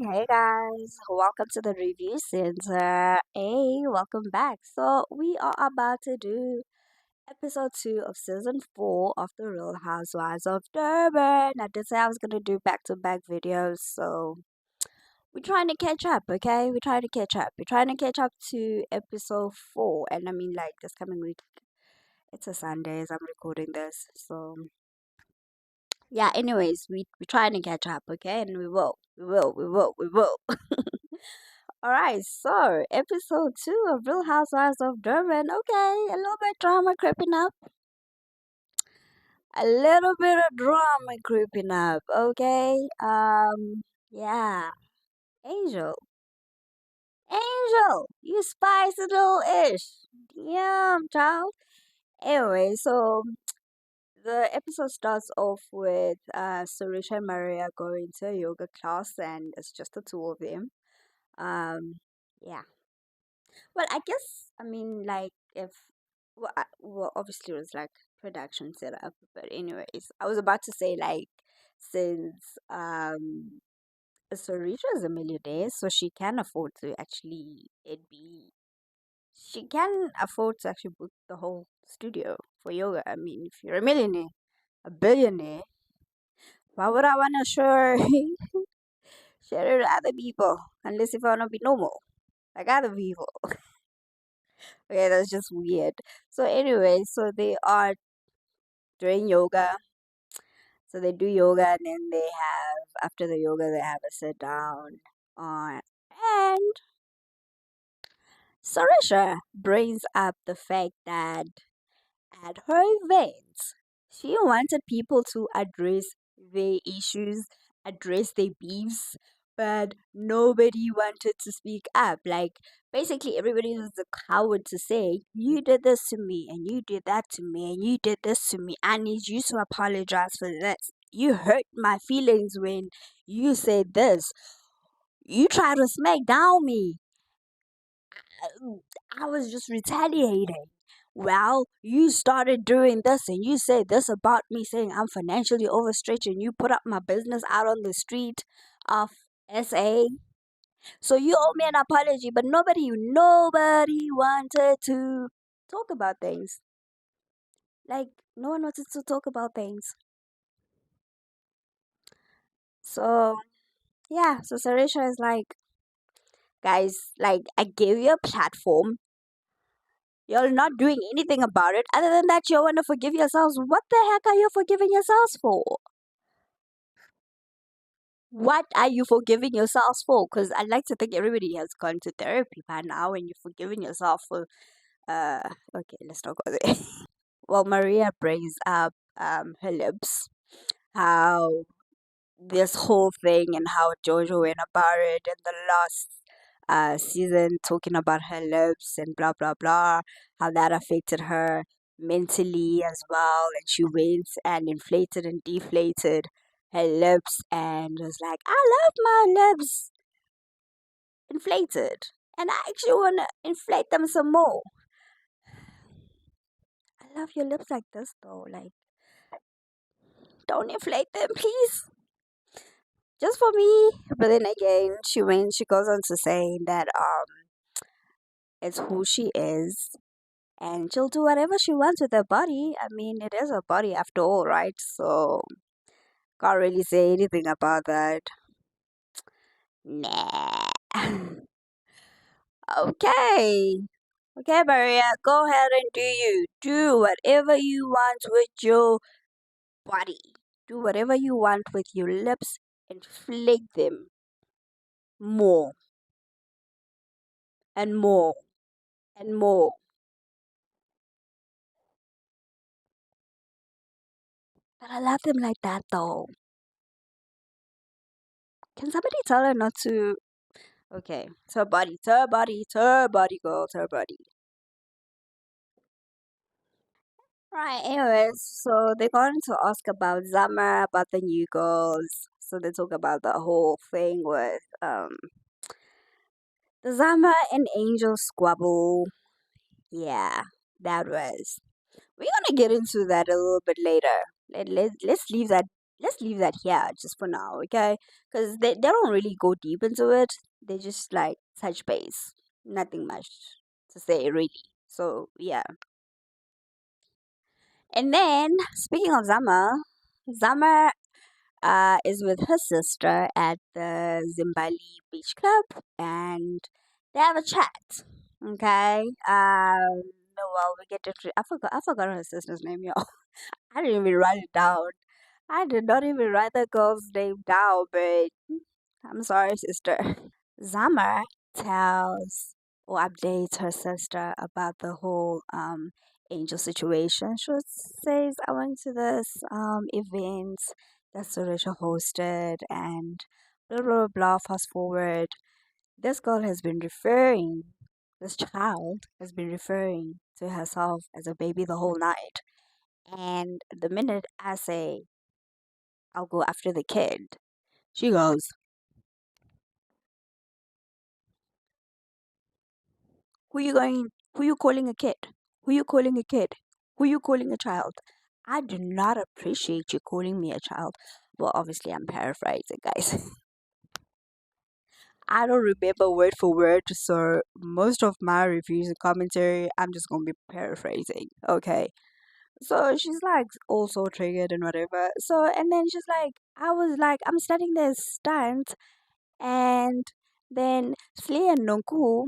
Hey guys, welcome to the review center. Hey, welcome back. So, we are about to do episode 2 of season 4 of the Real Housewives of Durban. I did say I was going to do back to back videos, so we're trying to catch up, okay? We're trying to catch up. We're trying to catch up to episode 4, and I mean, like, this coming week, it's a Sunday as I'm recording this, so yeah, anyways, we're trying to catch up, okay? And we will. We will. All right, so episode 2 of Real Housewives of Durban. Okay, a little bit drama creeping up. A little bit of drama creeping up. Okay. Yeah. Angel. Angel, you spicy little ish. Damn, child. Anyway, so the episode starts off with Sarisha and Maria going to a yoga class, and it's just the two of them. Yeah. Well, I guess I mean like if well obviously it was like production setup, but anyways, I was about to say like since Sarisha is a millionaire, so she can afford to actually it be she can afford to actually book the whole studio for yoga. I mean, if you're a millionaire, a billionaire, why would I want to share share it with other people unless if I want to be normal like other people? Okay, that's just weird. So anyway, so they are doing yoga. So they do yoga and then they have after the yoga they have a sit down on and Sarisha brings up the fact that at her events she wanted people to address their issues, address their beefs, but nobody wanted to speak up. Like, basically, everybody was a coward to say, you did this to me, and you did that to me, and you did this to me. I need you to apologize for this. You hurt my feelings when you said this. You tried to smack down me. I was just retaliating. Well, you started doing this and you said this about me saying I'm financially overstretched and you put up my business out on the street of SA. So you owe me an apology, but nobody wanted to talk about things. Like no one wanted to talk about things. So yeah, so Sarisha is like, guys, like I gave you a platform. You're not doing anything about it. Other than that, you want to forgive yourselves. What the heck are you forgiving yourselves for? What are you forgiving yourselves for? Because I like to think everybody has gone to therapy by now and you're forgiving yourself for, okay, let's not go there. Well, Maria brings up her lips, how this whole thing and how Jojo went about it in the last season, talking about her lips and blah blah blah, how that affected her mentally as well, and she went and inflated and deflated her lips and was like, I love my lips inflated, and I actually want to inflate them some more. I love your lips like this though, like don't inflate them, please. Just for me. But then again, she goes on to say that it's who she is and she'll do whatever she wants with her body. I mean, it is her body after all, right? So can't really say anything about that. Nah. Okay. Okay, Maria, go ahead and do you. Do whatever you want with your body. Do whatever you want with your lips. Inflate them more and more and more. But I love them like that though. Can somebody tell her not to? Okay, it's her body, it's her body, it's her body, girl, it's her body. Right, anyways, so they're going to ask about Zama, about the new girls. So they talk about the whole thing with the Zama and Angel squabble. Yeah, that was. We're gonna get into that a little bit later. Let's leave that let's leave that here just for now, okay? Because they don't really go deep into it. They just like touch base. Nothing much to say, really. So, yeah. And then, speaking of Zama is with her sister at the Zimbali Beach Club, and they have a chat. Okay. Well, we get to. I forgot her sister's name, y'all. I didn't even write it down. I did not even write the girl's name down, but I'm sorry, sister. Zama tells or updates her sister about the whole Angel situation. She says, I went to this event that Suresh hosted and blah blah blah. Fast forward, this girl has been referring, this child has been referring to herself as a baby the whole night. And the minute I say I'll go after the kid, she goes, Who you going? Who you calling a kid? Who you calling a kid? Who you calling a child? I do not appreciate you calling me a child. Well, obviously, I'm paraphrasing, guys. I don't remember word for word, so most of my reviews and commentary, I'm just gonna be paraphrasing. Okay. So she's like also triggered and whatever. So and then she's like, I was like, I'm studying this stunt, and then Slee and Nonku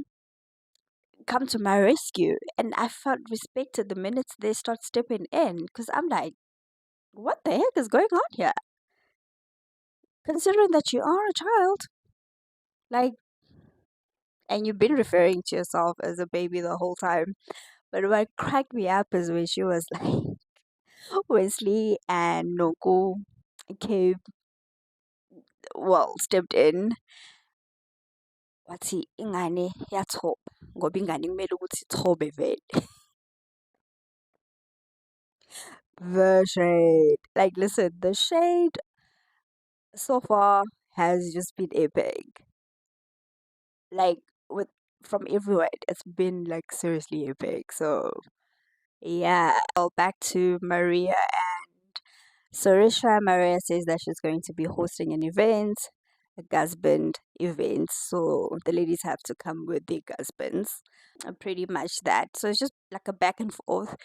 come to my rescue, and I felt respected the minute they start stepping in, because I'm like, what the heck is going on here? Considering that you are a child, like, and you've been referring to yourself as a baby the whole time. But what cracked me up is when she was like, Wesley and Noku came, well, stepped in. Wathi ingane yathoba ngoba ingane kumele ukuthi ithobe vele. The shade, like, listen, the shade so far has just been epic. Like, with from everywhere, it's been like seriously epic. So yeah, well, back to Maria and Sarisha. Maria says that she's going to be hosting an event, a husband event. So the ladies have to come with their husbands. Pretty much that. So it's just like a back and forth,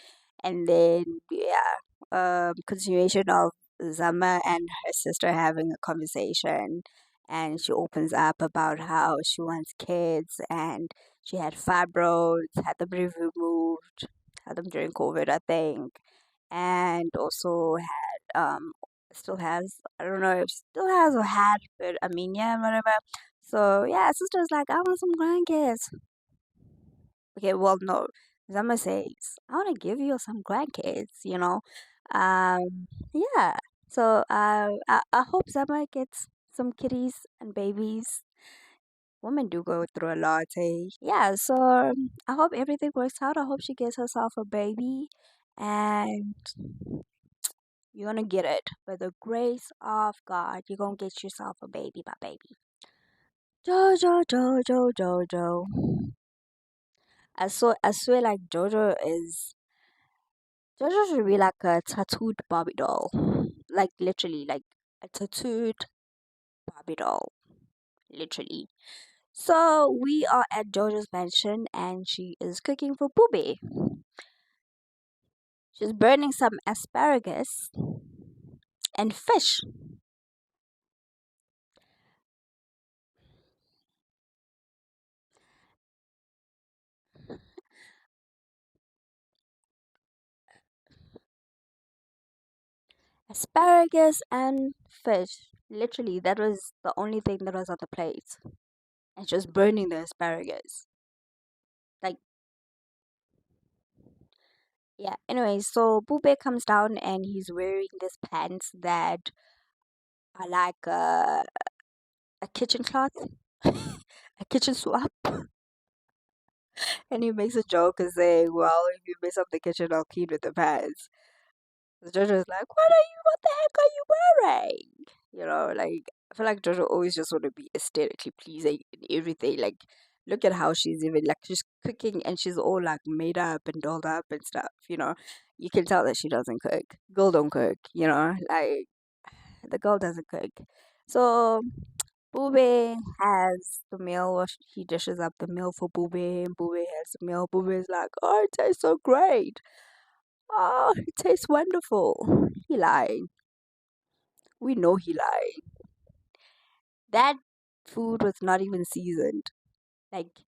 and then yeah, continuation of Zama and her sister having a conversation, and she opens up about how she wants kids and she had fibroids, had them removed, had them during COVID, I think, and also had still has, I don't know if still has or had, but anemia and whatever. So yeah, sister's like, I want some grandkids. Okay, well, no. Zama says, I want to give you some grandkids, you know. Yeah. So I hope Zama gets some kitties and babies. Women do go through a lot, eh? Yeah, so I hope everything works out. I hope she gets herself a baby and you're gonna get it. By the grace of God, you're gonna get yourself a baby, my baby. Jojo, Jojo, Jojo. I swear like Jojo should be like a tattooed Barbie doll. Like literally, like a tattooed Barbie doll. Literally. So we are at Jojo's mansion and she is cooking for Booby. She's burning some asparagus and fish. Asparagus and fish. Literally, that was the only thing that was on the plate. And just burning the asparagus. Like, yeah. Anyway, so Bube comes down and he's wearing this pants that are like a kitchen cloth, a kitchen swap. And he makes a joke and saying, well, if you mess up the kitchen, I'll clean with the pants. The Jojo's like, what the heck are you wearing? You know, like, I feel like Jojo always just want to be aesthetically pleasing in everything. Like, look at how she's even, like, she's cooking and she's all, like, made up and dolled up and stuff, you know. You can tell that she doesn't cook. Girl don't cook, you know. Like, The girl doesn't cook. So Bube has the meal, or he dishes up the meal for Bube, and Bube has the meal. Bube is like, oh, it tastes so great. Oh, it tastes wonderful. He lied. We know he lied. That food was not even seasoned. Like,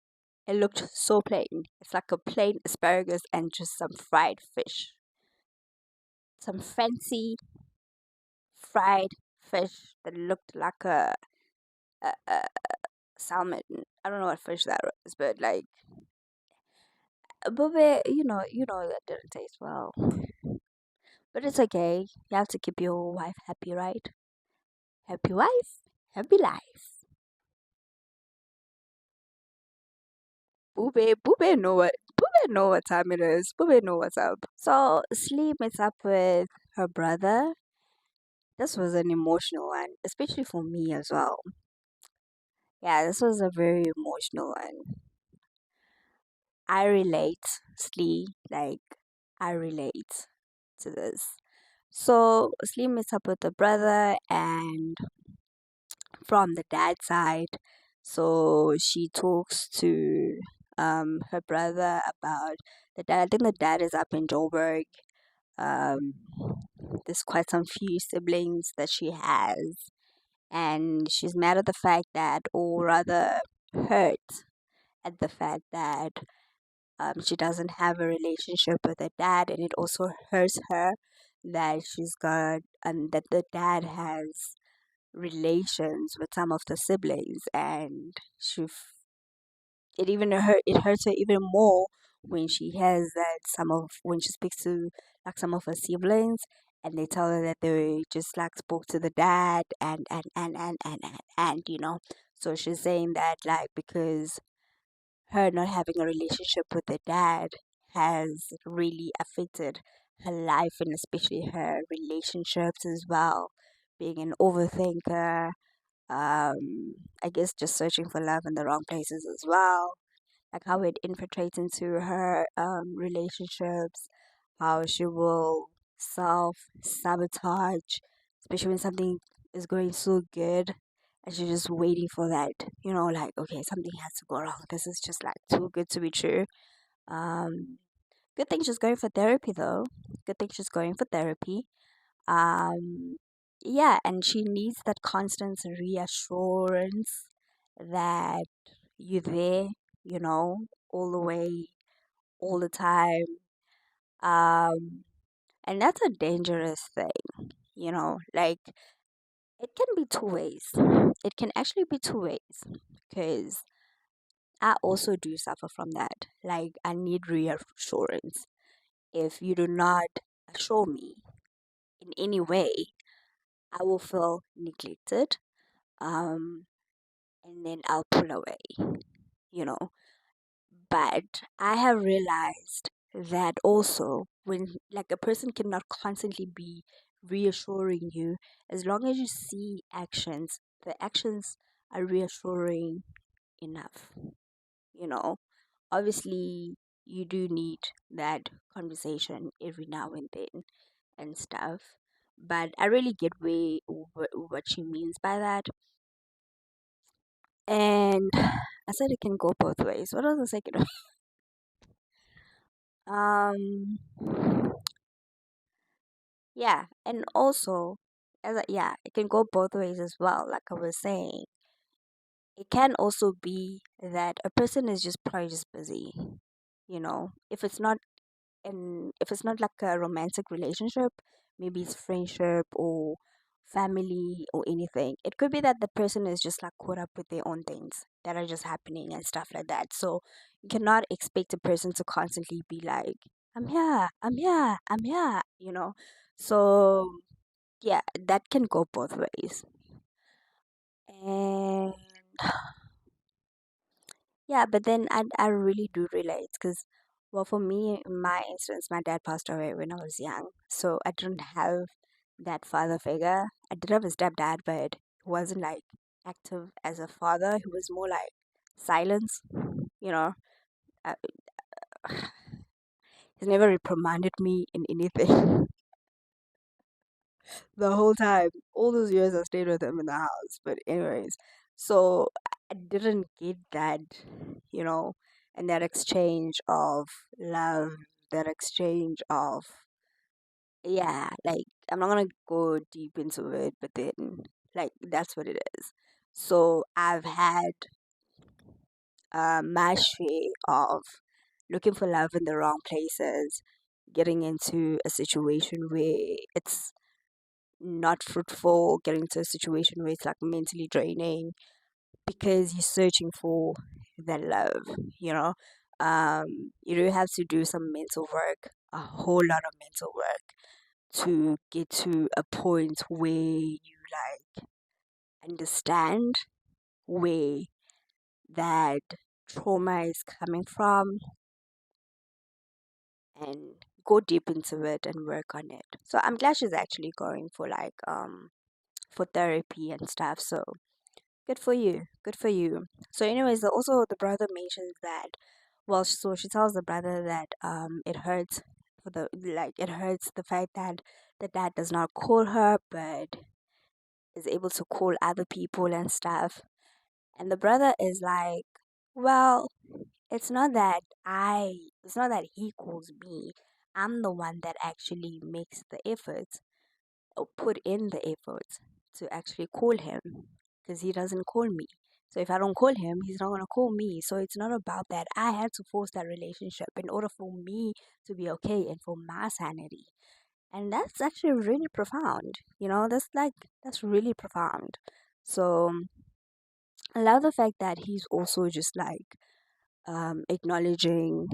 it looked so plain. It's like a plain asparagus and just some fried fish. Some fancy fried fish that looked like a salmon. I don't know what fish that was, but like, but that didn't taste well. But it's okay. You have to keep your wife happy, right? Happy wife, happy life. Bube know what time it is. Bube know what's up. So Slee meets up with her brother. This was an emotional one, especially for me as well. Yeah, this was a very emotional one. I relate, Slee. Like, I relate to this. So Slee meets up with the brother, and from the dad side, so she talks to her brother about the dad. I think the dad is up in Joburg. Um, there's quite some few siblings that she has, and she's mad at the fact that, or rather, hurt at the fact that she doesn't have a relationship with her dad, and it also hurts her that she's got and that the dad has relations with some of the siblings, and it hurts her even more when she has that some of when she speaks to like some of her siblings, and they tell her that they just like spoke to the dad and so she's saying that like because her not having a relationship with her dad has really affected her life, and especially her relationships as well, being an overthinker, I guess just searching for love in the wrong places as well, like how it infiltrates into her relationships, how she will self sabotage, especially when something is going so good and she's just waiting for that, like, okay, something has to go wrong. This is just like too good to be true. Um, Good thing she's going for therapy though. Good thing she's going for therapy. Um, yeah, and she needs that constant reassurance that you're there, all the way, all the time. And that's a dangerous thing, like it can be two ways. It can actually be two ways because I also do suffer from that. Like, I need reassurance. If you do not assure me in any way, I will feel neglected. Um, and then I'll pull away, you know. But I have realized that also when like a person cannot constantly be reassuring you, as long as you see actions, the actions are reassuring enough, you know. Obviously, you do need that conversation every now and then and stuff. But I really get what she means by that. And I said it can go both ways. What was the second one? Yeah, and also, yeah, it can go both ways as well. Like I was saying, it can also be that a person is just probably just busy. If it's not like a romantic relationship, maybe it's friendship or family or anything. It could be that the person is just like caught up with their own things that are just happening and stuff like that. So you cannot expect a person to constantly be like, I'm here, I'm here, I'm here, So yeah, that can go both ways. And yeah, but then I really do relate because, well, for me, in my instance, my dad passed away when I was young. So I didn't have that father figure. I did have a stepdad, but he wasn't like active as a father. He was more like silence, you know. Uh, he's never reprimanded me in anything. the whole time. All those years I stayed with him in the house. But anyways, so I didn't get that, you know, and that exchange of love, that exchange of yeah, like I'm not gonna go deep into it, but then like that's what it is. So I've had my share of looking for love in the wrong places, getting into a situation where it's not fruitful, getting into a situation where it's like mentally draining because you're searching for that love, you know. You do have to do some mental work, a whole lot of mental work to get to a point where you like understand where that trauma is coming from and go deep into it and work on it. So I'm glad she's actually going for like for therapy and stuff. So good for you. Good for you. So anyways, also the brother mentions that well so she tells the brother that it hurts for the like it hurts the fact that the dad does not call her but is able to call other people and stuff. And the brother is like, well, it's not that he calls me. I'm the one that actually makes the effort or put in the effort to actually call him because he doesn't call me. So if I don't call him, he's not going to call me. So it's not about that. I had to force that relationship in order for me to be okay and for my sanity. And that's actually really profound. That's really profound. So I love the fact that he's also just like acknowledging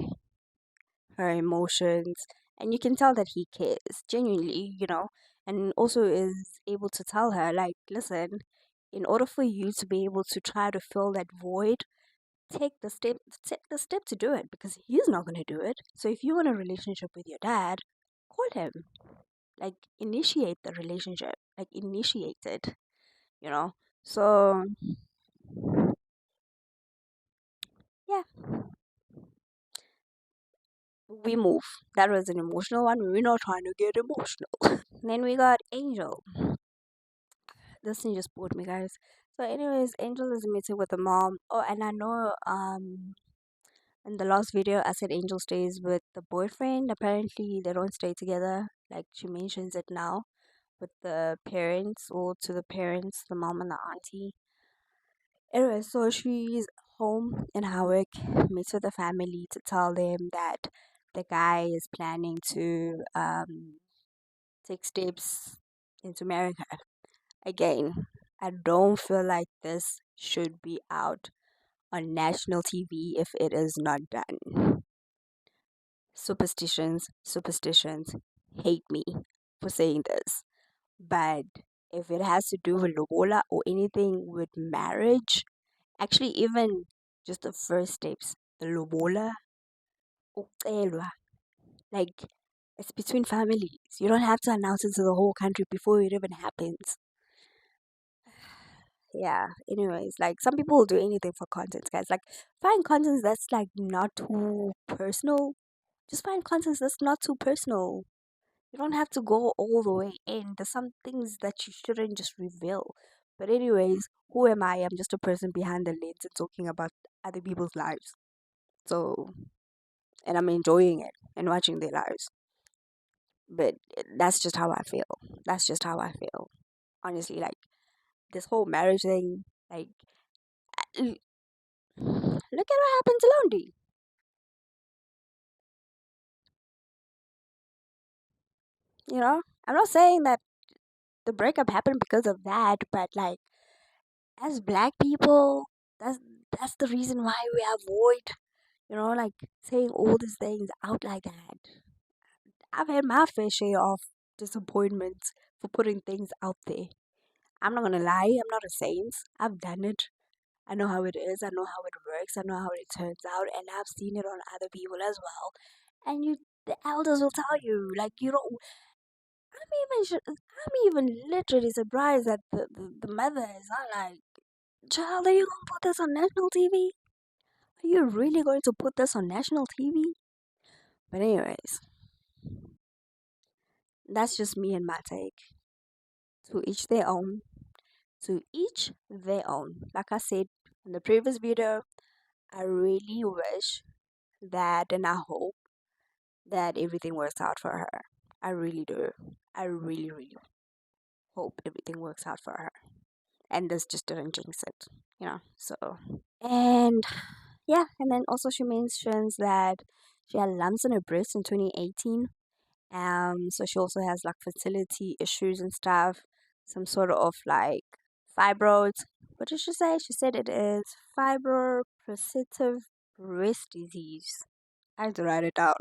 her emotions, and you can tell that he cares genuinely, and also is able to tell her, like, listen, in order for you to be able to try to fill that void, take the step to do it because he's not going to do it. So if you want a relationship with your dad, call him, like, initiate the relationship, like, initiate it, you know. So yeah, we move. That was an emotional one. We're not trying to get emotional. Then we got Angel. This thing just bored me, guys. So, anyways, Angel is meeting with the mom. Oh, and I know in the last video I said Angel stays with the boyfriend. Apparently, they don't stay together. Like she mentions it now with the parents or to the parents, the mom and the auntie. Anyway, so she's home in Hawick, meets with the family to tell them that the guy is planning to take steps into marrying her. Again, I don't feel like this should be out on national TV if it is not done. Superstitions hate me for saying this. But if it has to do with lobola or anything with marriage, actually even just the first steps, the lobola, ukucelwa, like it's between families. You don't have to announce it to the whole country before it even happens. Yeah, anyways, like some people will do anything for content, guys. Like find content that's like not too personal. Just find content that's not too personal. You don't have to go all the way in. There's some things that you shouldn't just reveal. But anyways, who am I? I'm just a person behind the lens and talking about other people's lives. So, and I'm enjoying it and watching their lives. But that's just how I feel. That's just how I feel. Honestly, like this whole marriage thing, like look at what happened to Londi. I'm not saying that the breakup happened because of that, but like as black people, that's that's the reason why we avoid, like saying all these things out like that. I've had my fair share of disappointments for putting things out there. I'm not gonna lie, I'm not a saint. I've done it. I know how it is. I know how it works. I know how it turns out, and I've seen it on other people as well. And the elders will tell you, like you don't. I'm even literally surprised that the mothers are like, child, are you gonna put this on national TV? Are you really going to put this on national TV? But anyways, that's just me and my take. To each their own. To each their own. Like I said in the previous video, I really wish that and I hope that everything works out for her. I really do. I really, really hope everything works out for her. And this just didn't jinx it, So, and yeah, and then also she mentions that she had lumps on her breast in 2018. So she also has like fertility issues and stuff, some sort of like fibroids. What did she say? She said it is fibropressive breast disease. I had to write it down.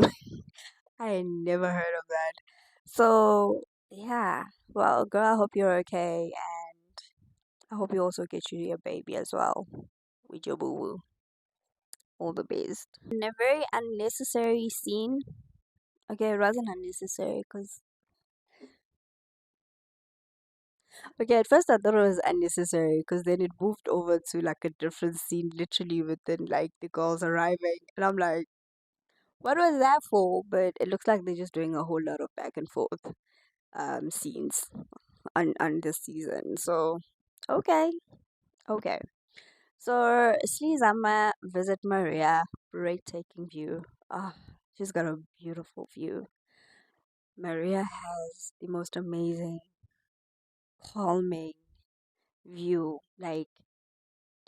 I had never heard of that. So yeah, well, girl, I hope you're okay, and I hope you also get you your baby as well with your boo boo. All the best. In a very unnecessary scene. Okay, it wasn't unnecessary because okay, at first I thought it was unnecessary because then it moved over to like a different scene, literally within like the girls arriving, and I'm like, what was that for? But it looks like they're just doing a whole lot of back and forth scenes on this season. So okay, okay. So Slizama visit Maria, breathtaking view. Ah, she's got a beautiful view. Maria has the most amazing, calming view. Like,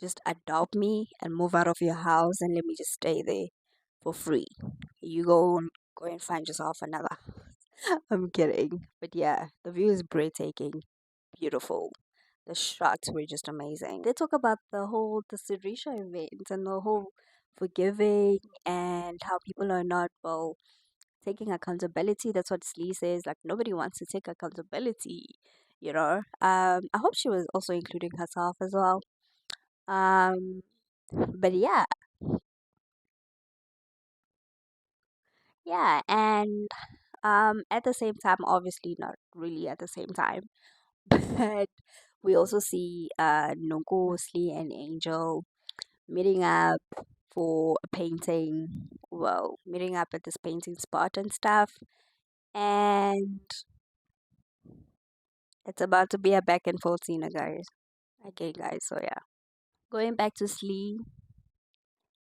just adopt me and move out of your house and let me just stay there for free. You go and find yourself another. I'm kidding, but yeah, the view is breathtaking, beautiful. The shots were just amazing. They talk about the Sirisha event and the whole forgiving and how people are not well taking accountability. That's what Slee says. Like nobody wants to take accountability. I hope she was also including herself as well. Um, but yeah, and at the same time, obviously not really at the same time, but we also see Nonko, Slee, and Angel meeting up for a painting. Well, meeting up at this painting spot and stuff, and it's about to be a back and forth scene, guys. Okay, guys. So yeah, going back to Slee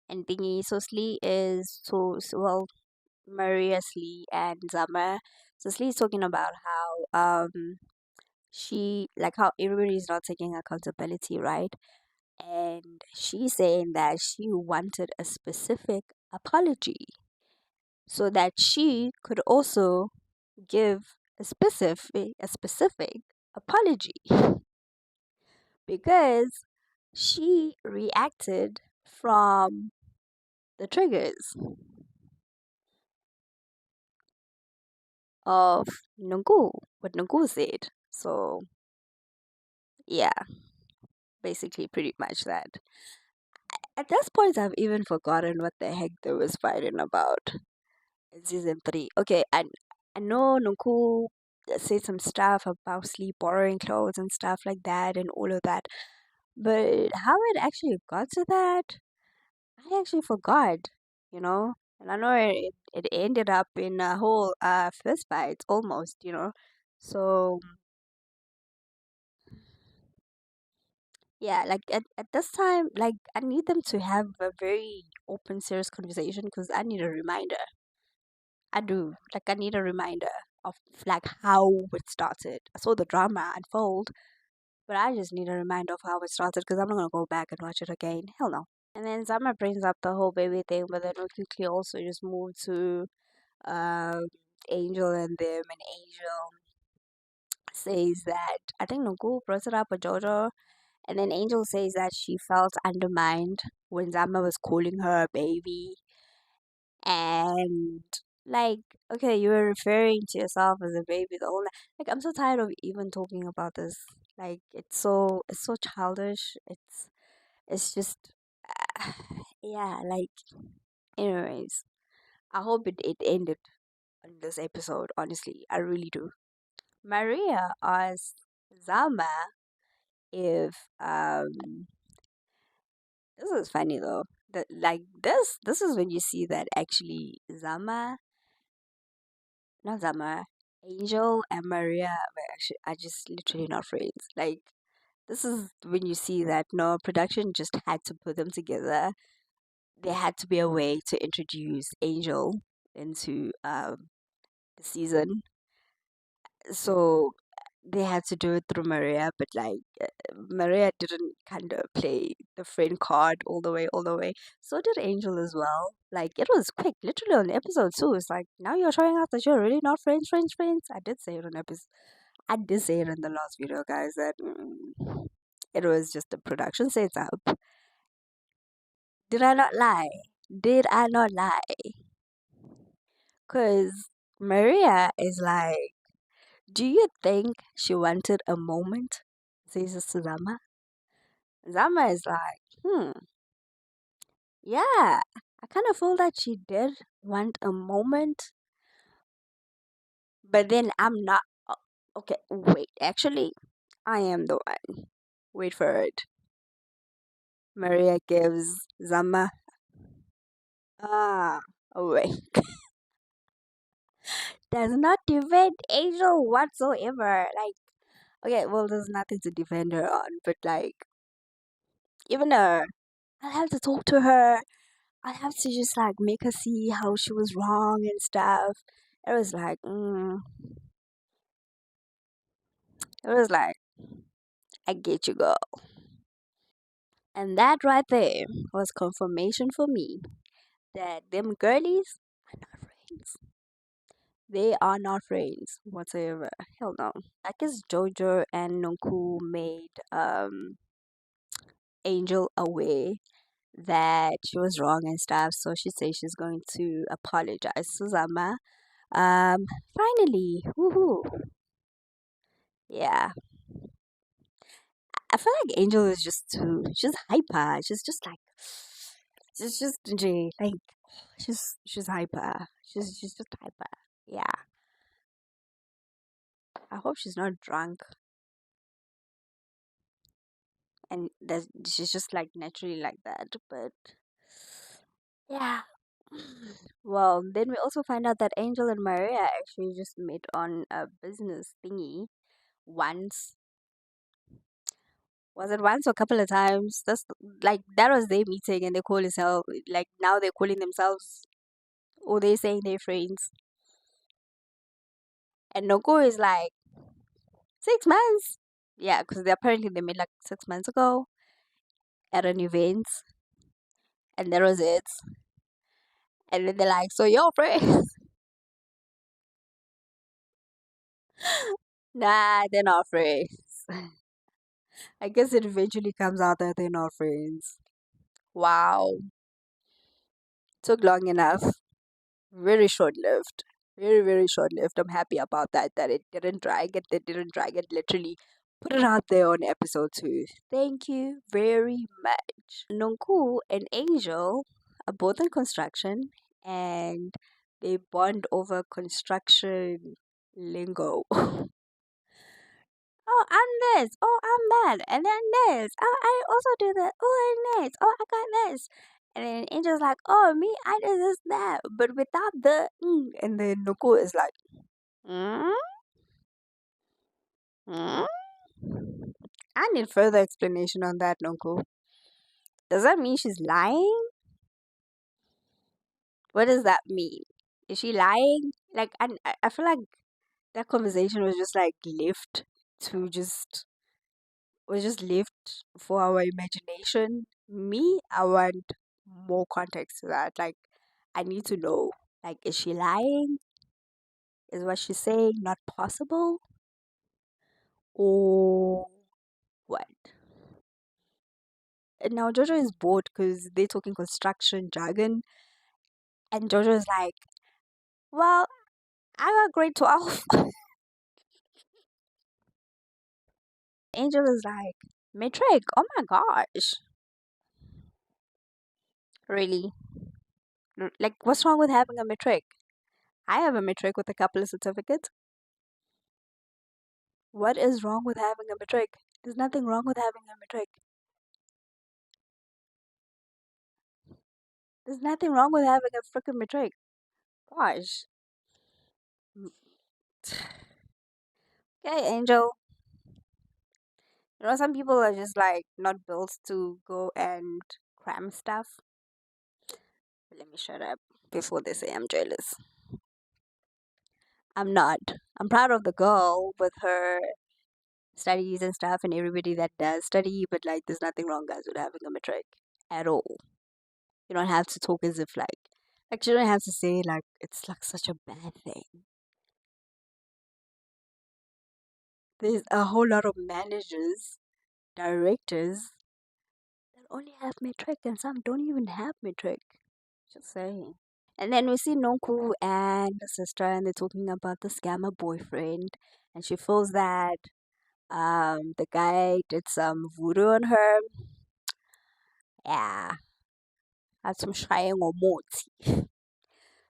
and Thingy. So Slee is well, Maria Slee and Zama. So Slee is talking about how she like how everybody's not taking accountability, right? And she's saying that she wanted a specific apology so that she could also give a specific apology because she reacted from the triggers of Nungu, what Nungu said. So yeah, basically pretty much that. At this point, I've even forgotten what the heck they was fighting about in season 3. Okay, I know Nungu said some stuff about sleep borrowing clothes and stuff like that and all of that. But how it actually got to that, I actually forgot. And I know it ended up in a whole fist fight almost. So yeah, like at this time, like I need them to have a very open, serious conversation because I need a reminder. I do. Like I need a reminder of like how it started. I saw the drama unfold, but I just need a reminder of how it started because I'm not gonna go back and watch it again. Hell no. And then Zama brings up the whole baby thing, but then we quickly also just move to um Angel and them, and Angel says that I think Nugu brought it up with Jojo, and then Angel says that she felt undermined when Zama was calling her a baby, and like, okay, you were referring to yourself as a baby the whole like I'm so tired of even talking about this. Like it's so childish. It's just yeah, like anyways. I hope it ended on this episode, honestly. I really do. Maria asked Zama if this is funny though. That like this is when you see that actually Zama, not Zama, Angel and Maria were actually are just literally not friends. Like this is when you see that no production just had to put them together. There had to be a way to introduce Angel into the season. So they had to do it through Maria, but like Maria didn't kind of play the friend card all the way. So did Angel as well. Like it was quick, literally on episode 2. It's like now you're showing us that you're really not friends. I did say it on episode. I did say it in the last video, guys, that it was just the production setup. Did I not lie? Did I not lie? Cause Maria is like, do you think she wanted a moment? Says Zama. Zama is like, yeah, I kind of feel that she did want a moment, but then I'm not. Okay, wait, actually, I am the one. Wait for it. Maria gives Zama. Ah, oh, wait. Does not defend Angel whatsoever. Like, okay, well, there's nothing to defend her on, but like, even her, I'll have to talk to her. I have to just like make her see how she was wrong and stuff. It was like, it was like, I get you, girl. And that right there was confirmation for me that them girlies are not friends. They are not friends whatsoever. Hell no. I guess Jojo and Nonku made Angel aware that she was wrong and stuff, so she says she's going to apologize to Zama. Um, finally, woohoo! Yeah, I feel like Angel is just too. She's hyper. She's just like. She's just like. She's hyper. She's just hyper. Yeah. I hope she's not drunk and that she's just like naturally like that. But yeah. Well, then we also find out that Angel and Maria actually just met on a business thingy once. Was it once or a couple of times? That's like that was their meeting, and they call themselves like now they're calling themselves or they saying they're friends. And Noko is like 6 months. Yeah, because they apparently they met like 6 months ago at an event, and that was it. And then they're like, "So you're friends?" Nah, they're not friends. I guess it eventually comes out that they're not friends. Wow, took long enough. Very short lived. Very short lived. I'm happy about that. That it didn't drag it. They didn't drag it. Literally put it out there on episode 2. Thank you very much. Nonku and Angel are both in construction and they bond over construction lingo. Oh, I'm this. Oh, I'm that. And then this. Oh, I also do that. Oh, and this. Oh, I got this. And then Angel's like, oh, me, I did this, that. But without the. And then Nuku is like, mm, mm. I need further explanation on that, Nuku. Does that mean she's lying? What does that mean? Is she lying? Like, I feel like that conversation was just like left to just was just left for our imagination. Me, I want more context to that. Like, I need to know. Like, is she lying? Is what she's saying not possible? Or what? And now Jojo is bored because they're talking construction jargon. And Jojo is like, well, I got grade 12. Angel is like, matric. Oh my gosh. Really? Like, what's wrong with having a matric? I have a matric with a couple of certificates. What is wrong with having a matric? There's nothing wrong with having a matric. There's nothing wrong with having a freaking matric. Gosh. Okay, Angel. You know, some people are just like not built to go and cram stuff. Let me shut up before they say I'm jealous. I'm not. I'm proud of the girl with her studies and stuff and everybody that does study, but like there's nothing wrong, guys, with having a matric at all. You don't have to talk as if like you don't have to say like it's like such a bad thing. There's a whole lot of managers, directors that only have matric and some don't even have matric. Just saying. And then we see Nonku and the sister, and they're talking about the scammer boyfriend, and she feels that the guy did some voodoo on her. Yeah, had some shying or moti.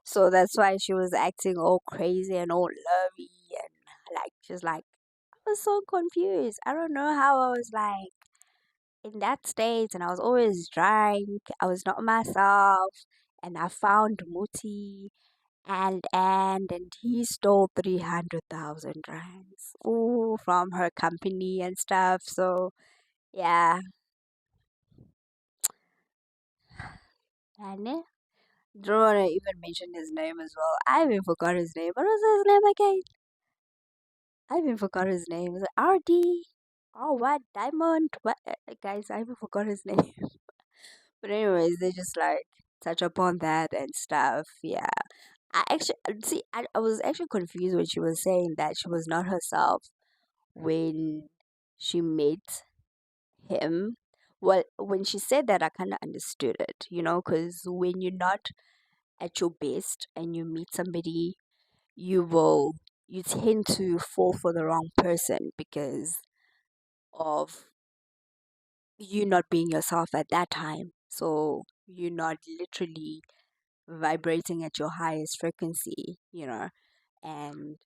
So that's why she was acting all crazy and all lovey and like she's like I was so confused. I don't know how I was like in that state and I was always drunk. I was not myself and I found Muti and he stole 300,000 rands. Ooh, from her company and stuff. So yeah. And don't want to even mention his name as well. I even forgot his name. What was his name again? I even forgot his name. Was it RD? Oh, what? Diamond? What? Guys, I even forgot his name. But anyways, they just like touch upon that and stuff. Yeah. I actually see. I was actually confused when she was saying that she was not herself when she met him. Well, when she said that, I kind of understood it, because when you're not at your best and you meet somebody, you will you tend to fall for the wrong person because of you not being yourself at that time. So you're not literally vibrating at your highest frequency. And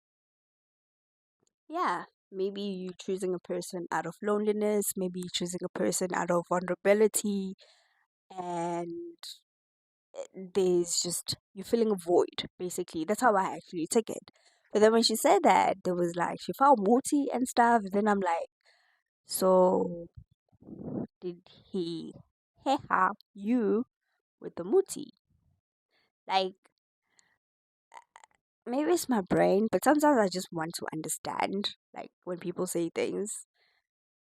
yeah, maybe you choosing a person out of loneliness, maybe you choosing a person out of vulnerability, and there's just you're feeling a void, basically. That's how I actually took it. But then when she said that, there was like she found Moti and stuff, then I'm like, so did he have you with the Muti? Like, maybe it's my brain, but sometimes I just want to understand, like, when people say things.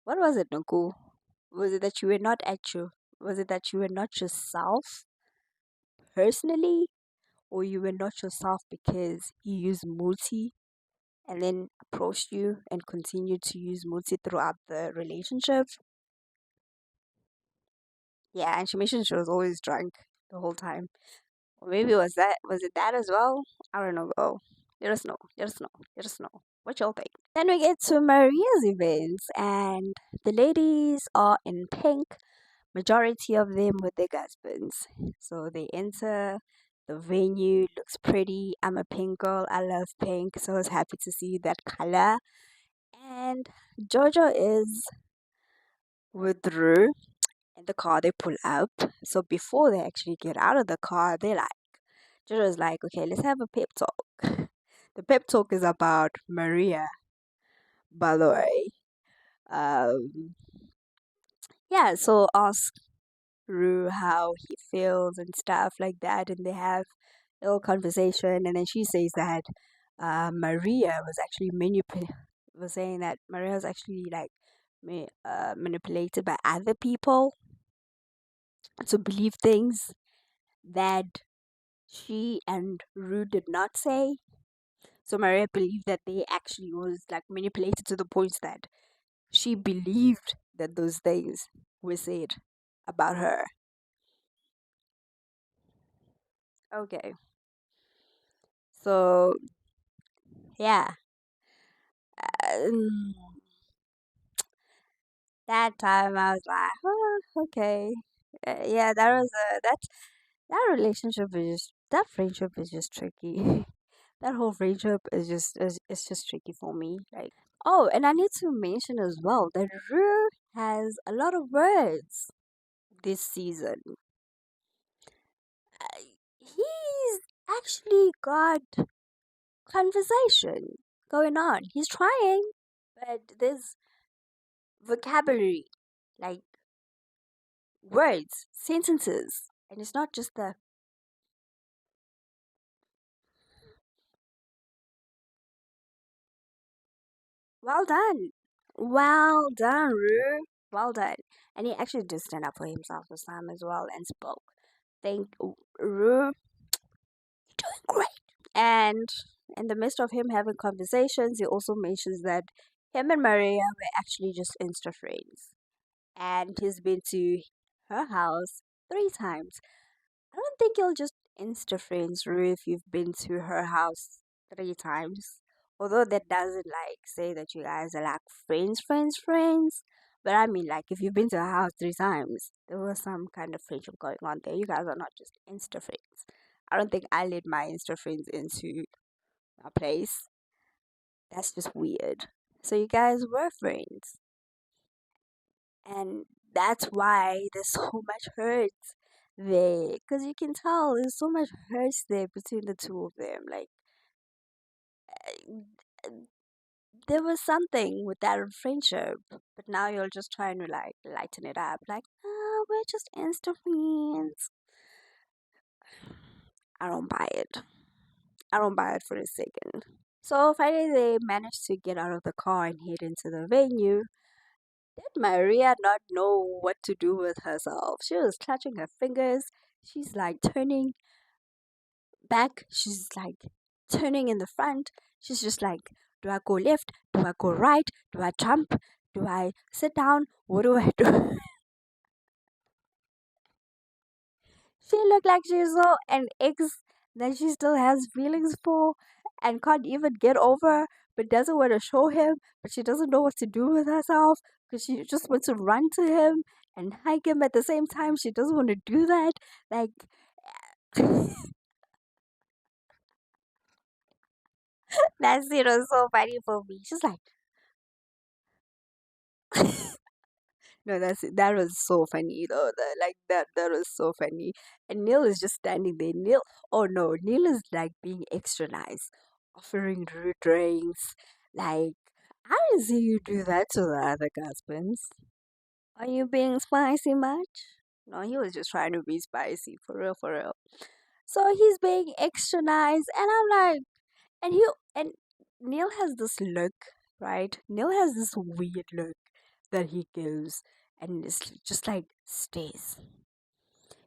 What was it, Nuku? Was it that you were not at your, was it that you were not yourself personally? Or you were not yourself because you used Muti and then approached you and continued to use Muti throughout the relationship? Yeah, and she mentioned she was always drunk the whole time. Or maybe was it that as well? I don't know. Oh, let us know. Let us know. Let us know. What y'all think? Then we get to Maria's events, and the ladies are in pink. Majority of them with their husbands. So they enter the venue. Looks pretty. I'm a pink girl. I love pink, so I was happy to see that color. And Jojo is with Drew in the car. They pull up. So before they actually get out of the car, they like Jojo's like, okay, let's have a pep talk. The pep talk is about Maria, by the way. Um, yeah, so ask Rue how he feels and stuff like that, and they have a little conversation, and then she says that Maria was actually was saying that Maria was actually like manipulated by other people to believe things that she and Rue did not say. So Maria believed that they actually was like manipulated to the point that she believed that those things were said about her. Okay. So yeah. Um, that time I was like, oh, okay. Yeah, that relationship is just that friendship is just tricky. That whole friendship is just it's just tricky for me. Like, oh, and I need to mention as well that Rue has a lot of words this season. He's actually got conversation. going on. He's trying, but there's vocabulary, like words, sentences, and it's not just the well done, well done, Ru, well done. And he actually did stand up for himself this time as well and spoke. Thank Ru, doing great. And in the midst of him having conversations, he also mentions that him and Maria were actually just Insta friends. And he's been to her house 3 times. I don't think you'll just Insta friends, Rue, if you've been to her house 3 times. Although that doesn't like say that you guys are like friends, friends, friends. But I mean, like, if you've been to her house 3 times, there was some kind of friendship going on there. You guys are not just Insta friends. I don't think I let my Insta friends into my place. That's just weird. So you guys were friends. And that's why there's so much hurt there. Because you can tell there's so much hurt there between the two of them. Like, uh, there was something with that friendship. But now you're just trying to, like, lighten it up. Like, oh, we're just Insta friends. I don't buy it. I don't buy it for a second. So finally, they managed to get out of the car and head into the venue. Did Maria not know what to do with herself? She was clutching her fingers. She's like turning back. She's like turning in the front. She's just like, do I go left? Do I go right? Do I jump? Do I sit down? What do I do? She looked like she saw an ex that she still has feelings for and can't even get over, but doesn't want to show him, but she doesn't know what to do with herself because she just wants to run to him and hug him at the same time. She doesn't want to do that. Like, that scene was so funny for me. She's like, no, that was so funny though. That was so funny. And Neil is just standing there. Neil, oh no, Neil is like being extra nice, offering rude drinks. Like, I didn't see you do that to the other husbands. Are you being spicy much? No, he was just trying to be spicy for real, for real. So he's being extra nice, and I'm like, and he and Neil has this look, right? Neil has this weird look that he gives, and it's just like stays.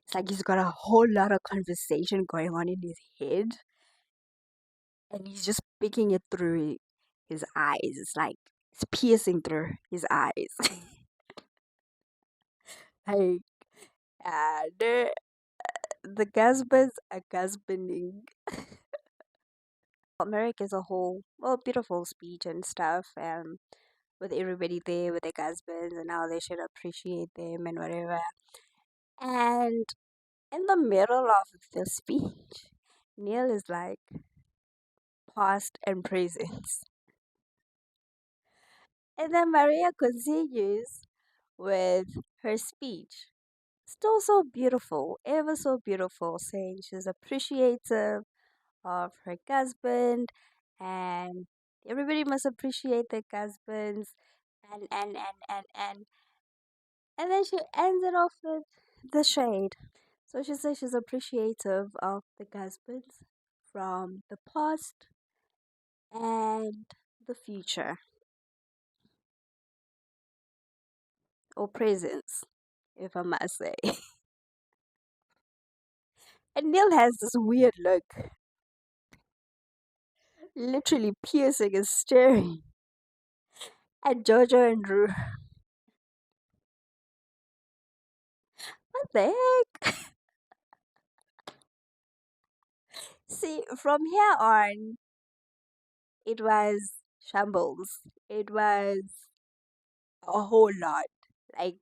It's like he's got a whole lot of conversation going on in his head, and he's just picking it through his eyes. It's like it's piercing through his eyes. Like, the husbands are husbanding. America as a whole, well, beautiful speech and stuff, and with everybody there with their husbands and how they should appreciate them and whatever. And in the middle of the speech, Neil is like past and present. And then Maria continues with her speech. Still so beautiful, ever so beautiful, saying she's appreciative of her husband and everybody must appreciate their husbands and then she ends it off with the shade. So she says she's appreciative of the husbands from the past and the future, or presence, if I must say. And Neil has this weird look, literally piercing and staring at Jojo and Rue. What the heck? See, from here on, it was shambles. It was a whole lot. Like,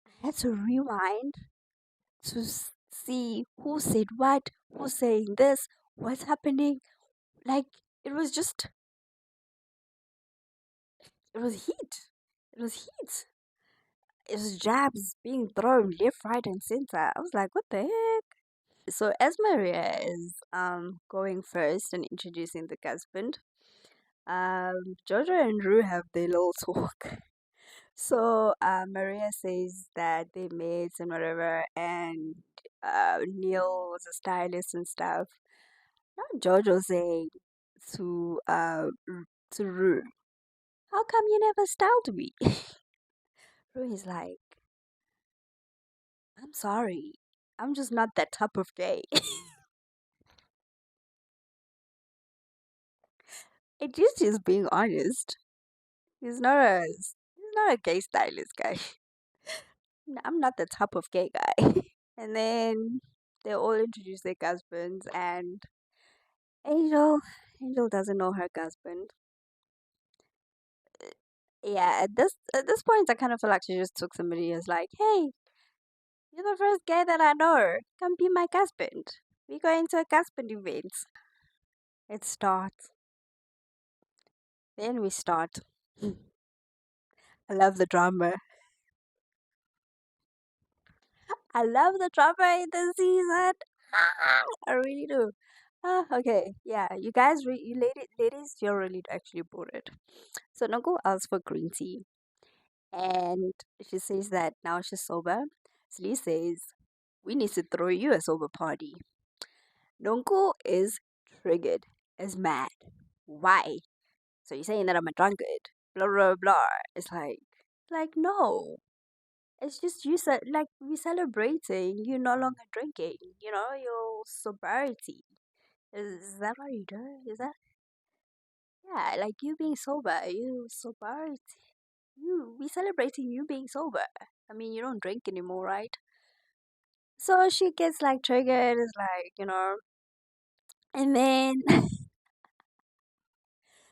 I had to rewind to see who said what, who's saying this, what's happening. Like, it was just, it was heat. It was heat. It was jabs being thrown left, right, and center. I was like, what the heck? So as Maria is going first and introducing the husband, Jojo and Rue have their little talk. So Maria says that they met and whatever, and Neil was a stylist and stuff. Now Jojo saying to to Rue, "How come you never styled me?" Rue is like, "I'm sorry, I'm just not that type of gay." It is just being honest. He's not a gay stylist guy. I'm not the type of gay guy. And then they all introduce their husbands, and Angel, Angel doesn't know her husband. Yeah, at this point, I kind of feel like she just took somebody as like, "Hey, you're the first guy that I know. Come be my husband. We going to a husband event." It starts. Then we start. I love the drama. I love the drama in the season. I really do. Okay, yeah, you guys, ladies, you're really actually bored. So Nongo asks for green tea, and she says that now she's sober. So Lee says, "We need to throw you a sober party." Nongo is triggered, is mad. Why? So you're saying that I'm a drunkard? Blah blah blah. It's like no. It's just like we celebrating. You're no longer drinking. You know your sobriety. Is that what you do? Is that yeah? Like you being sober, you sobriety. We celebrating you being sober. I mean, you don't drink anymore, right? So she gets like triggered. It's like and then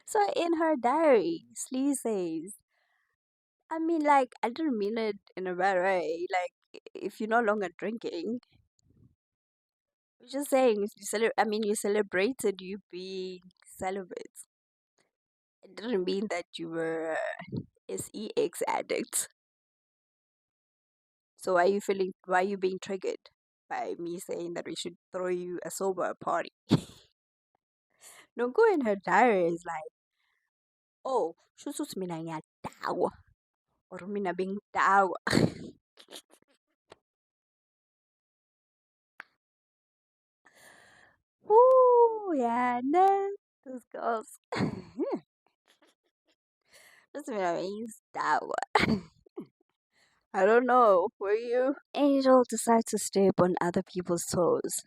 so in her diary, Slee says, I mean, like I didn't mean it in a bad way. Like if you're no longer drinking, I'm just saying. I mean, you celebrated you being celibate. It didn't mean that you were sex addict. So why are you feeling? Why are you being triggered by me saying that we should throw you a sober party? No, go in her diary is like, oh, shusus mina nga tao or mina bing tao. Ooh, yeah, no, those girls. Just mina means tao. I don't know. Were you? Angel decides to step on other people's toes.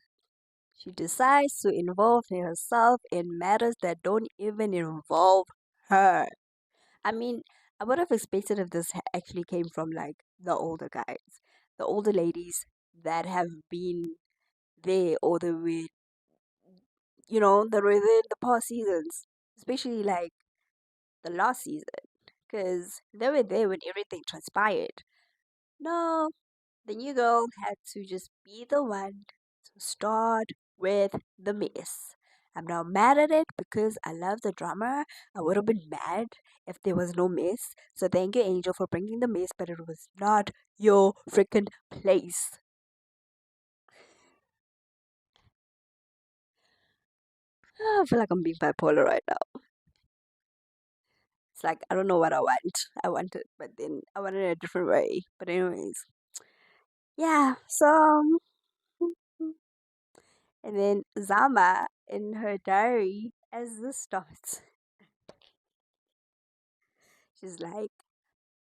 She decides to involve herself in matters that don't even involve her. I mean, I would have expected if this actually came from like the older guys, the older ladies that have been there all the way, that were there in the past seasons, especially like the last season, because they were there when everything transpired. No, the new girl had to just be the one to start with the mess. I'm not mad at it because I love the drama. I would have been mad if there was no mess. So thank you, Angel, for bringing the mess, but it was not your freaking place. I feel like I'm being bipolar right now. It's like I don't know what I want. I want it, but then I want it a different way. But anyways, yeah. So and then Zama in her diary as this starts. She's like,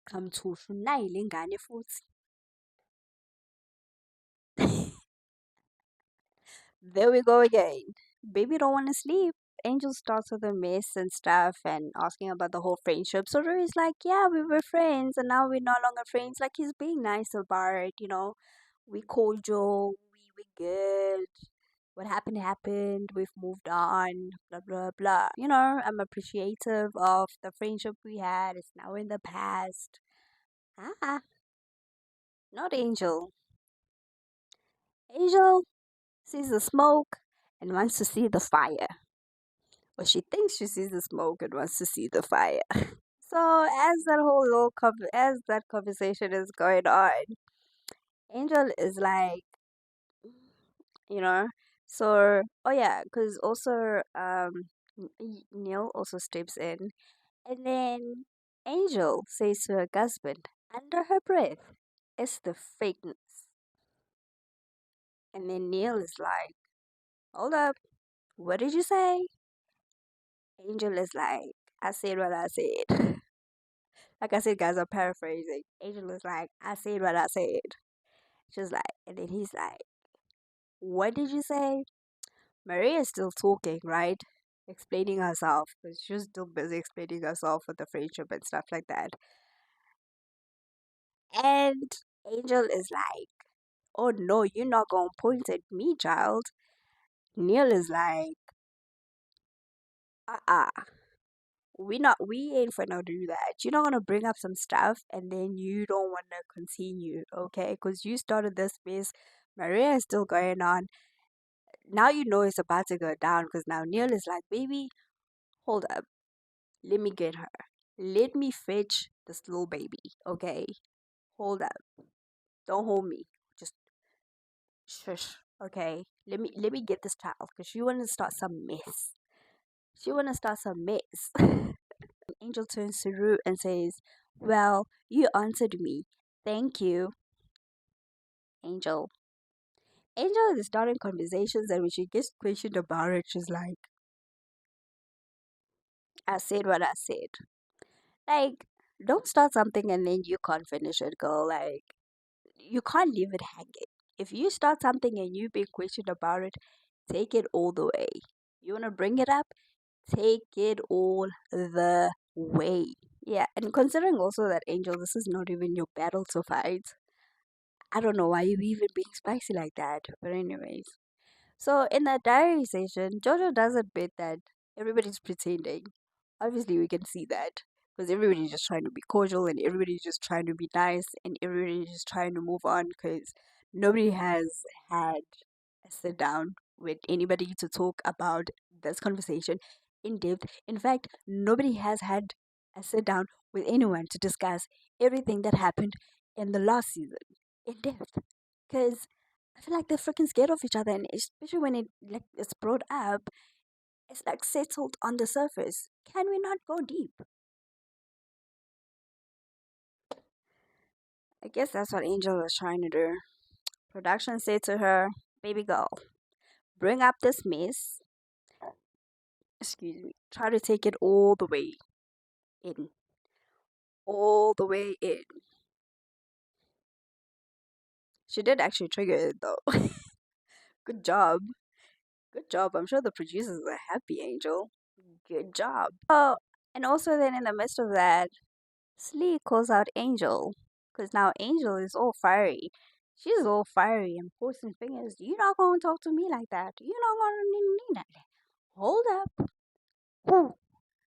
"Kamthushu nayile ingane futhi." There we go again. Baby don't want to sleep. Angel starts with a mess and stuff and asking about the whole friendship. So Ruri's like, yeah, we were friends and now we're no longer friends. Like he's being nice about it. We cordial, we good. What happened happened. We've moved on. Blah blah blah. I'm appreciative of the friendship we had. It's now in the past. Ah, not Angel. Angel sees the smoke and wants to see the fire. Or she thinks she sees the smoke and wants to see the fire. So as that conversation is going on, Angel is like, you know. So, oh yeah, because also Neil also steps in, and then Angel says to her husband under her breath, "It's the fakeness." And then Neil is like, "Hold up, what did you say?" Angel is like, "I said what I said." Like I said, guys, I'm paraphrasing. Angel is like, "I said what I said." She's like, and then he's like, "What did you say?" Maria is still talking, right? Explaining herself because she was still busy explaining herself with the friendship and stuff like that. And Angel is like, "Oh no, you're not gonna point at me, child." Neil is like, "Uh, we ain't finna do that. You're not gonna bring up some stuff and then you don't wanna continue, okay? Because you started this mess. Maria is still going on. Now you know it's about to go down because now Neil is like, baby, hold up. Let me get her. Let me fetch this little baby, okay? Hold up. Don't hold me. Just shush, okay? Let me get this child because she wanna start some mess. She wanna start some mess." Angel turns to Rue and says, "Well, you answered me. Thank you, Angel." Angel is starting conversations, and when she gets questioned about it, she's like, "I said what I said." Like, don't start something and then you can't finish it, girl. Like, you can't leave it hanging. If you start something and you've been questioned about it, take it all the way. You want to bring it up? Take it all the way. Yeah, and considering also that, Angel, this is not even your battle to fight. I don't know why you even being spicy like that. But anyways. So in that diary session, Jojo does admit that everybody's pretending. Obviously we can see that. Because everybody's just trying to be cordial and everybody's just trying to be nice and everybody's just trying to move on because nobody has had a sit down with anybody to talk about this conversation in depth. In fact, nobody has had a sit down with anyone to discuss everything that happened in the last season in depth. Because I feel like they're freaking scared of each other, and especially when it's brought up, it's like settled on the surface. Can we not go deep? I guess that's what Angel was trying to do. Production said to her, "Baby girl, bring up this mess. Excuse me. Try to take it all the way in, all the way in." She did actually trigger it though. Good job. Good job. I'm sure the producers are happy, Angel. Good job. Oh, and also then in the midst of that, Slee calls out Angel because now Angel is all fiery. She's all fiery and pointing fingers. "You're not going to talk to me like that. You're not going to need that. Hold up. Whew.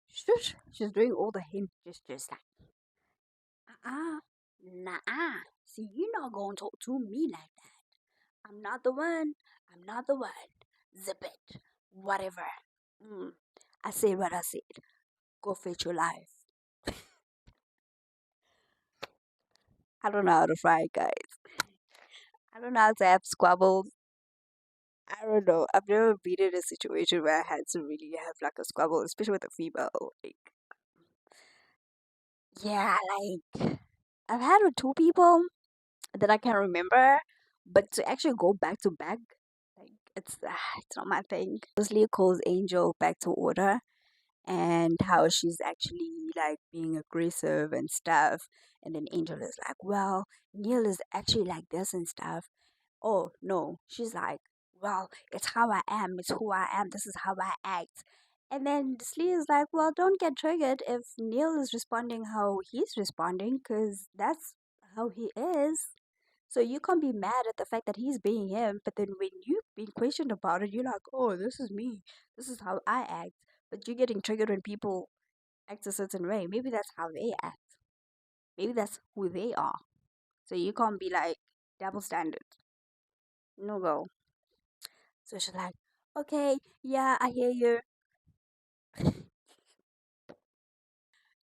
Shush." She's doing all the hint gestures like, "Uh-uh. Nah. See, you're not going to talk to me like that. I'm not the one. I'm not the one. Zip it. Whatever. Mm. I said what I said. Go fetch your life." I don't know how to fight, guys. I don't know how to have squabbles. I don't know. I've never been in a situation where I had to really have like a squabble, especially with a female. Like, yeah, like I've had with two people that I can remember, but to actually go back to back, like it's not my thing. Mostly calls Angel back to order and how she's actually like being aggressive and stuff, and then Angel is like, "Well, Neil is actually like this and stuff." Oh no, she's like, "Well, it's how I am, it's who I am, this is how I act." And then Slee is like, "Well, don't get triggered if Neil is responding how he's responding, because that's how he is. So you can't be mad at the fact that he's being him, but then when you've been questioned about it, you're like, oh, this is me, this is how I act." But you're getting triggered when people act a certain way. Maybe that's how they act, maybe that's who they are. So you can't be like double standard. No go. So she's like, "Okay, yeah, I hear you."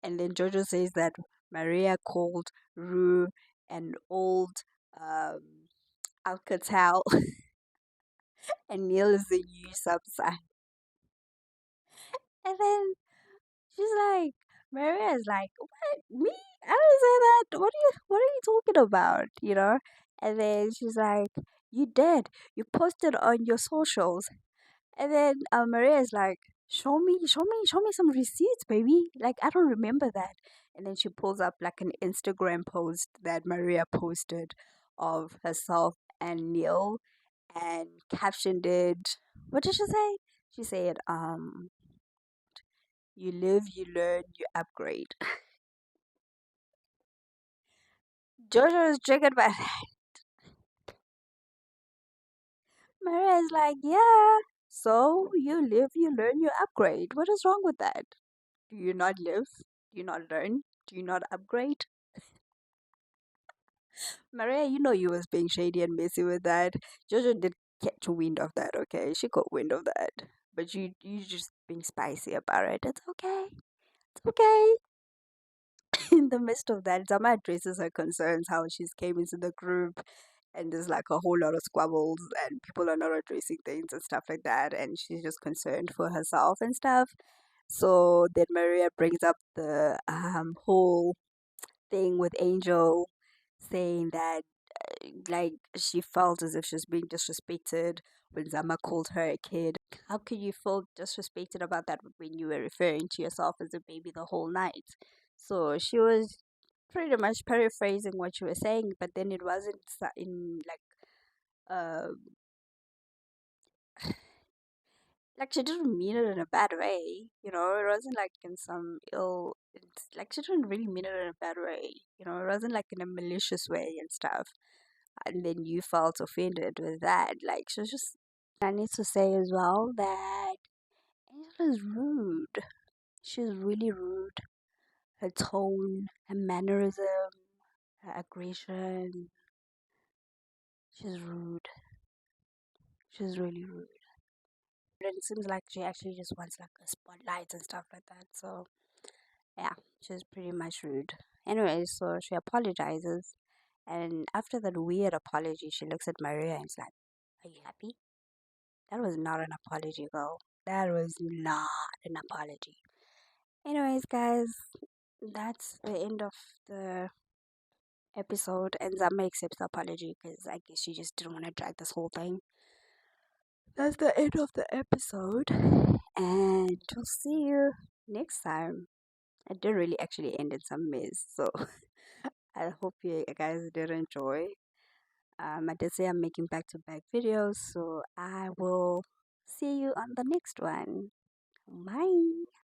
And then Jojo says that Maria called Rue an old um, Alcatel. and Neil is the new subside. And then she's like, Maria is like, what? Me? I didn't say that. What are you talking about? And then she's like, you did. You posted on your socials. And then Maria is like, show me some receipts, baby. Like, I don't remember that. And then she pulls up like an Instagram post that Maria posted of herself and Neil and captioned it. What did she say? She said, you live, you learn, you upgrade. Jojo is triggered by that. Maria is like, yeah. So you live, you learn, you upgrade. What is wrong with that? Do you not live? Do you not learn? Do you not upgrade? Maria, you know you was being shady and messy with that. Jojo did catch wind of that, okay? She caught wind of that. But you just being spicy about it. It's okay. It's okay. In the midst of that, Zama addresses her concerns, how she's came into the group and there's like a whole lot of squabbles and people are not addressing things and stuff like that, and she's just concerned for herself and stuff. So then Maria brings up the whole thing with Angel, saying that like she felt as if she's being disrespected when Zama called her a kid. How could you feel disrespected about that when you were referring to yourself as a baby the whole night? So she was pretty much paraphrasing what you were saying, but then it wasn't in uh like she didn't mean it in a bad way, it wasn't like in some ill, it's like she didn't really mean it in a bad way, it wasn't like in a malicious way and stuff. And then you felt offended with that. Like she was just, I need to say as well that Angel is rude. She's really rude. Her tone, her mannerism, her aggression. She's rude. She's really rude. And it seems like she actually just wants like a spotlight and stuff like that. So yeah, she's pretty much rude. Anyway, so she apologizes, and after that weird apology, she looks at Maria and is like, "Are you happy?" That was not an apology, girl. That was not an apology. Anyways, guys, that's the end of the episode, and Zama accepts the apology because I guess she just didn't want to drag this whole thing. That's the end of the episode, and we'll see you next time. I did really actually end in some mess, so I hope you guys did enjoy. I did say I'm making back-to-back videos, so I will see you on the next one. Bye.